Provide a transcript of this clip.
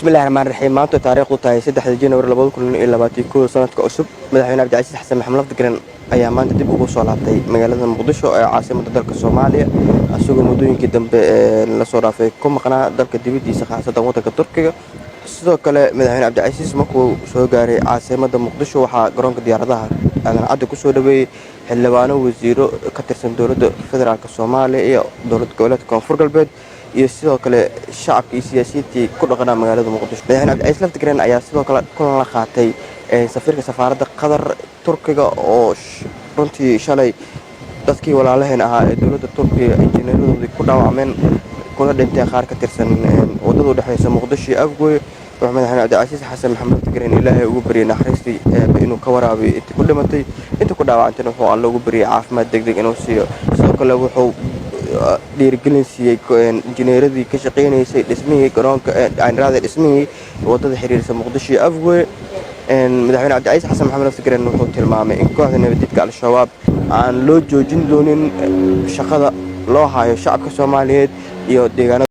بسم الله الرحمن الرحيم maanta taariikhdu tahay 3 January 2021 sanadka cusub madaxweyne Cabdi Xasan Maxamed Lafdagaran ayaa maanta dib ugu soo laabtay magaalada Muqdisho ee caasimadda dalka Soomaaliya asagoo muddooyinkii dambe la soo dhaafay ku maqnaa dalka dibadiisa khaasatan waddanka Turkiga sidoo kale madaxweyne Cabdi Casiis markuu soo gaaray caasimadda Muqdisho waxaa garoonka diyaaradaha aadan cadde ku soo dhaweeyay xildhibaano wasiiro ka tirsan dowladda federaalka Soomaaliya iyo dowlad goboleedka Koonfur Galbeed iyo sidoo kale shacabka iyo siyaasiyiintii ku dhaqanaa magaalada Muqdisho madaxweyne Cabdi Casiis Lafdagaran ayaa sidoo kale kulan la qaatay safiirka safaaradda Qatar Turkiga oo runtii shalay dadkii walaalaheen ahaa ee dowladda Turkiga injineeradoodii ku dhaawacmeen kuna dhinteen qaar ka tirsan wadada u dhaxaysa Muqdisho iyo Afgooye madaxweyne Cabdi Casiis Xasan Maxamed Lafdagaran ilaahay ugu bariyay naxariistii inuu ka waraabiyo intii ku dhimatay intii ku dhaawacantayna wuxuu Alle ugu bariyay caafimaad degdeg inuu siiyo sidoo kale wuxuu dhiirigelin siiyay injineeradii ka shaqeynaysay dhismihii garoonka aanraada dhismihii wadada xiriirisa Muqdisho iyo Afgooye madaxweyne Cabdi Casiis Xasan Maxamed Lafdagaran wuxuu tilmaamay in kooxda nabadgelyada Al-Shabaab aan loo joojin doonin shaqada loo hayo shacabka Soomaaliyeed iyo deegaanada